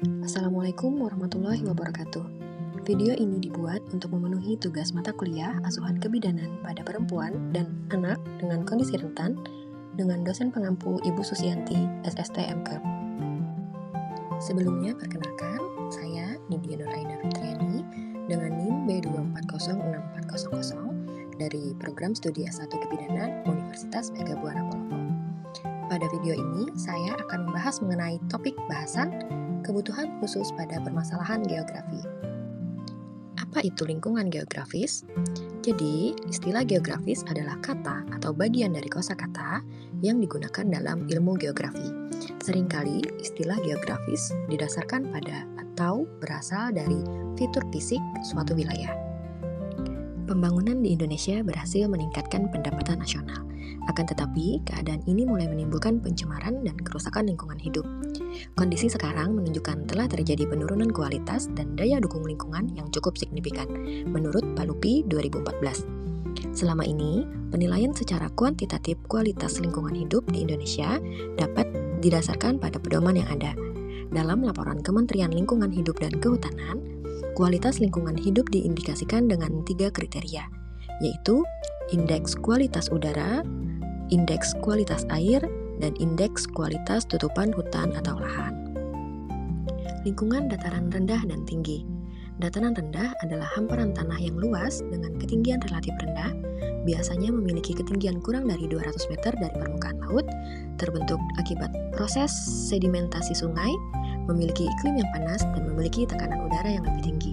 Assalamualaikum warahmatullahi wabarakatuh. Video ini dibuat untuk memenuhi tugas mata kuliah asuhan kebidanan pada perempuan dan anak dengan kondisi rentan dengan dosen pengampu Ibu Susianti, SST MK. Sebelumnya perkenalkan, saya Nindya Nuraina Fitriani dengan NIM B2406400 dari Program Studi S1 Kebidanan Universitas Mega Buana Polopo. Pada video ini, saya akan membahas mengenai topik bahasan kebutuhan khusus pada permasalahan geografi. Apa itu lingkungan geografis? Jadi, istilah geografis adalah kata atau bagian dari kosakata yang digunakan dalam ilmu geografi. Seringkali istilah geografis didasarkan pada atau berasal dari fitur fisik suatu wilayah. Pembangunan di Indonesia berhasil meningkatkan pendapatan nasional. Akan tetapi, keadaan ini mulai menimbulkan pencemaran dan kerusakan lingkungan hidup. Kondisi sekarang menunjukkan telah terjadi penurunan kualitas dan daya dukung lingkungan yang cukup signifikan, menurut Palupi 2014. Selama ini, penilaian secara kuantitatif kualitas lingkungan hidup di Indonesia dapat didasarkan pada pedoman yang ada. Dalam laporan Kementerian Lingkungan Hidup dan Kehutanan, kualitas lingkungan hidup diindikasikan dengan 3 kriteria, yaitu indeks kualitas udara, indeks kualitas air, dan indeks kualitas tutupan hutan atau lahan. Lingkungan dataran rendah dan tinggi. Dataran rendah adalah hamparan tanah yang luas dengan ketinggian relatif rendah, biasanya memiliki ketinggian kurang dari 200 meter dari permukaan laut, terbentuk akibat proses sedimentasi sungai, memiliki iklim yang panas, dan memiliki tekanan udara yang lebih tinggi.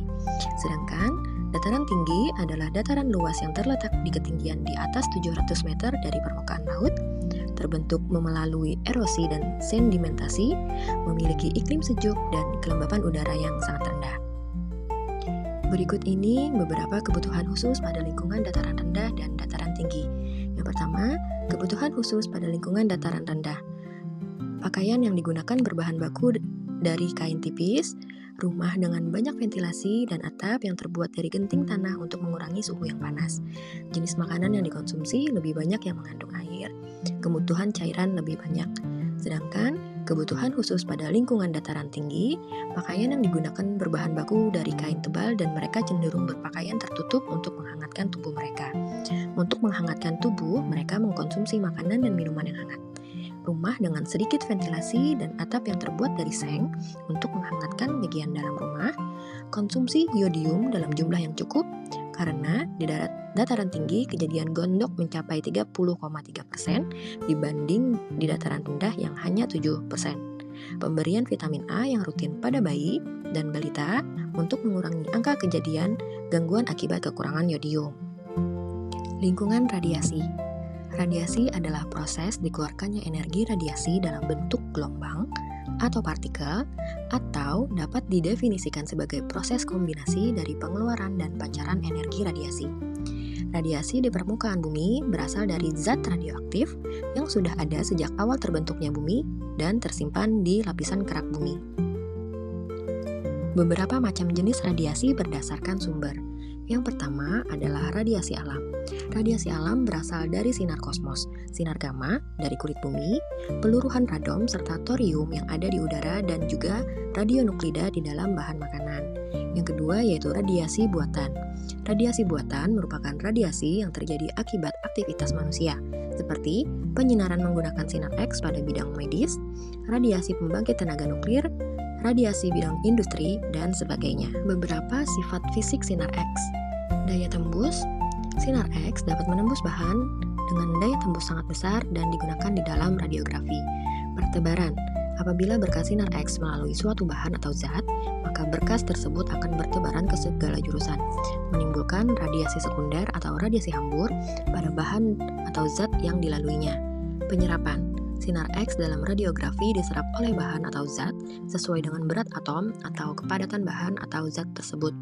Sedangkan dataran tinggi adalah dataran luas yang terletak di ketinggian di atas 700 meter dari permukaan laut, terbentuk melalui erosi dan sedimentasi, memiliki iklim sejuk dan kelembapan udara yang sangat rendah. Berikut ini beberapa kebutuhan khusus pada lingkungan dataran rendah dan dataran tinggi. Yang pertama, kebutuhan khusus pada lingkungan dataran rendah. Pakaian yang digunakan berbahan baku dari kain tipis, rumah dengan banyak ventilasi dan atap yang terbuat dari genting tanah untuk mengurangi suhu yang panas. Jenis makanan yang dikonsumsi lebih banyak yang mengandung air, kebutuhan cairan lebih banyak. Sedangkan kebutuhan khusus pada lingkungan dataran tinggi, pakaian yang digunakan berbahan baku dari kain tebal dan mereka cenderung berpakaian tertutup untuk menghangatkan tubuh mereka. Untuk menghangatkan tubuh, mereka mengkonsumsi makanan dan minuman yang hangat. Rumah dengan sedikit ventilasi dan atap yang terbuat dari seng untuk menghangatkan bagian dalam rumah, konsumsi yodium dalam jumlah yang cukup, karena di dataran tinggi kejadian gondok mencapai 30,3% dibanding di dataran rendah yang hanya 7%. Pemberian vitamin A yang rutin pada bayi dan balita untuk mengurangi angka kejadian gangguan akibat kekurangan yodium. Lingkungan radiasi. Radiasi adalah proses dikeluarkannya energi radiasi dalam bentuk gelombang atau partikel, atau dapat didefinisikan sebagai proses kombinasi dari pengeluaran dan pancaran energi radiasi. Radiasi di permukaan bumi berasal dari zat radioaktif yang sudah ada sejak awal terbentuknya bumi dan tersimpan di lapisan kerak bumi. Beberapa macam jenis radiasi berdasarkan sumber. Yang pertama adalah radiasi alam. Radiasi alam berasal dari sinar kosmos, sinar gamma dari kulit bumi, peluruhan radon serta thorium yang ada di udara dan juga radionuklida di dalam bahan makanan. Yang kedua yaitu radiasi buatan. Radiasi buatan merupakan radiasi yang terjadi akibat aktivitas manusia, seperti penyinaran menggunakan sinar X pada bidang medis, radiasi pembangkit tenaga nuklir, radiasi bidang industri, dan sebagainya. Beberapa sifat fisik sinar X. Daya tembus. Sinar X dapat menembus bahan dengan daya tembus sangat besar dan digunakan di dalam radiografi. Pertebaran. Apabila berkas sinar X melalui suatu bahan atau zat, maka berkas tersebut akan bertebaran ke segala jurusan, menimbulkan radiasi sekunder atau radiasi hambur pada bahan atau zat yang dilaluinya. Penyerapan. Sinar X dalam radiografi diserap oleh bahan atau zat sesuai dengan berat atom atau kepadatan bahan atau zat tersebut.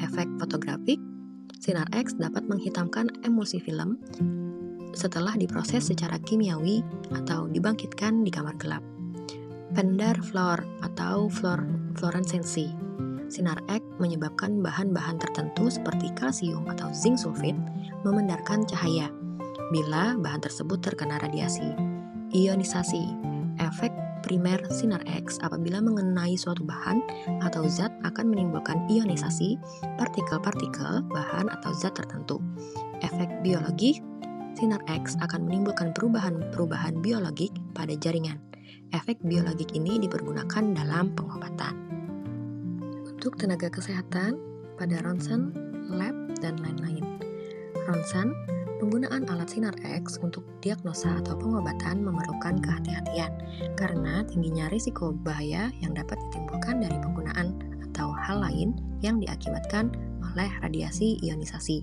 Efek fotografik. Sinar X dapat menghitamkan emulsi film setelah diproses secara kimiawi atau dibangkitkan di kamar gelap. Pendar fluor atau fluoresensi. Sinar X menyebabkan bahan-bahan tertentu seperti kalsium atau zinc sulfit memendarkan cahaya bila bahan tersebut terkena radiasi. Ionisasi. Efek primer sinar X apabila mengenai suatu bahan atau zat akan menimbulkan ionisasi partikel-partikel bahan atau zat tertentu. Efek biologik, sinar X akan menimbulkan perubahan-perubahan biologik pada jaringan. Efek biologik ini dipergunakan dalam pengobatan. Untuk tenaga kesehatan, pada ronsen, lab, dan lain-lain. Ronsen, penggunaan alat sinar X untuk diagnosa atau pengobatan memerlukan kehati-hatian karena tingginya risiko bahaya yang dapat ditimbulkan dari penggunaan atau hal lain yang diakibatkan oleh radiasi ionisasi.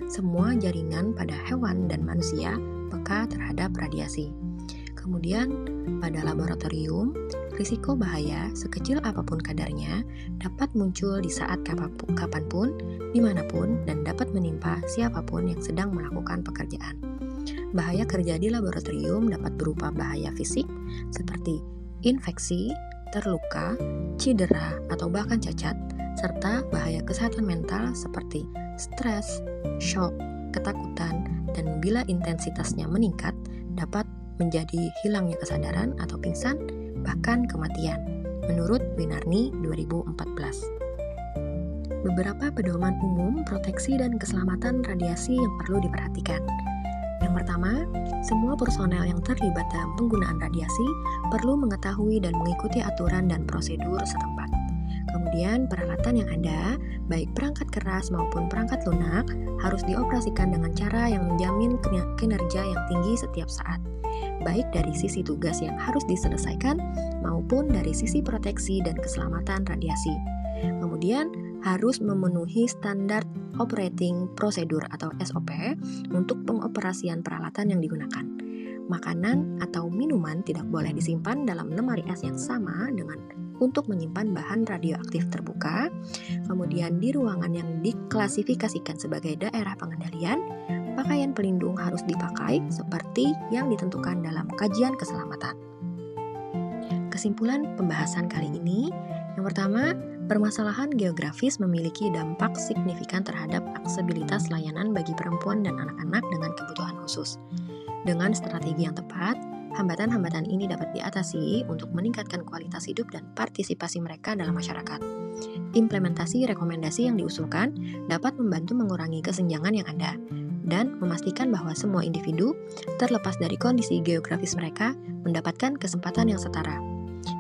Semua jaringan pada hewan dan manusia peka terhadap radiasi. Kemudian, pada laboratorium, risiko bahaya sekecil apapun kadarnya dapat muncul di saat kapanpun, dimanapun, dan dapat menimpa siapapun yang sedang melakukan pekerjaan. Bahaya kerja di laboratorium dapat berupa bahaya fisik seperti infeksi, terluka, cedera, atau bahkan cacat, serta bahaya kesehatan mental seperti stres, shock, ketakutan, dan bila intensitasnya meningkat, dapat menjadi hilangnya kesadaran atau pingsan, bahkan kematian, menurut Winarni 2014. Beberapa pedoman umum proteksi dan keselamatan radiasi yang perlu diperhatikan. Yang pertama, semua personel yang terlibat dalam penggunaan radiasi perlu mengetahui dan mengikuti aturan dan prosedur setempat. Kemudian, peralatan yang ada, baik perangkat keras maupun perangkat lunak, harus dioperasikan dengan cara yang menjamin kinerja yang tinggi setiap saat, baik dari sisi tugas yang harus diselesaikan maupun dari sisi proteksi dan keselamatan radiasi. Kemudian, harus memenuhi standar operating procedure atau SOP untuk pengoperasian peralatan yang digunakan. Makanan atau minuman tidak boleh disimpan dalam lemari es yang sama dengan untuk menyimpan bahan radioaktif terbuka. Kemudian di ruangan yang diklasifikasikan sebagai daerah pengendalian, pakaian pelindung harus dipakai seperti yang ditentukan dalam kajian keselamatan. Kesimpulan pembahasan kali ini, yang pertama, permasalahan geografis memiliki dampak signifikan terhadap aksesibilitas layanan bagi perempuan dan anak-anak dengan kebutuhan khusus. Dengan strategi yang tepat, hambatan-hambatan ini dapat diatasi untuk meningkatkan kualitas hidup dan partisipasi mereka dalam masyarakat. Implementasi rekomendasi yang diusulkan dapat membantu mengurangi kesenjangan yang ada dan memastikan bahwa semua individu, terlepas dari kondisi geografis mereka, mendapatkan kesempatan yang setara.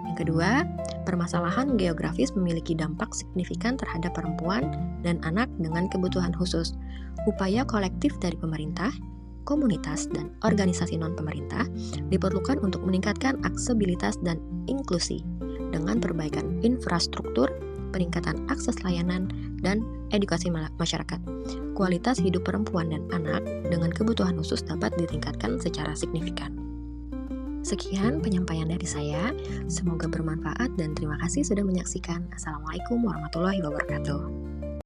Yang kedua, permasalahan geografis memiliki dampak signifikan terhadap perempuan dan anak dengan kebutuhan khusus. Upaya kolektif dari pemerintah, komunitas, dan organisasi non-pemerintah diperlukan untuk meningkatkan aksesibilitas dan inklusi dengan perbaikan infrastruktur, peningkatan akses layanan, dan edukasi masyarakat. Kualitas hidup perempuan dan anak dengan kebutuhan khusus dapat ditingkatkan secara signifikan. Sekian penyampaian dari saya, semoga bermanfaat dan terima kasih sudah menyaksikan. Assalamualaikum warahmatullahi wabarakatuh.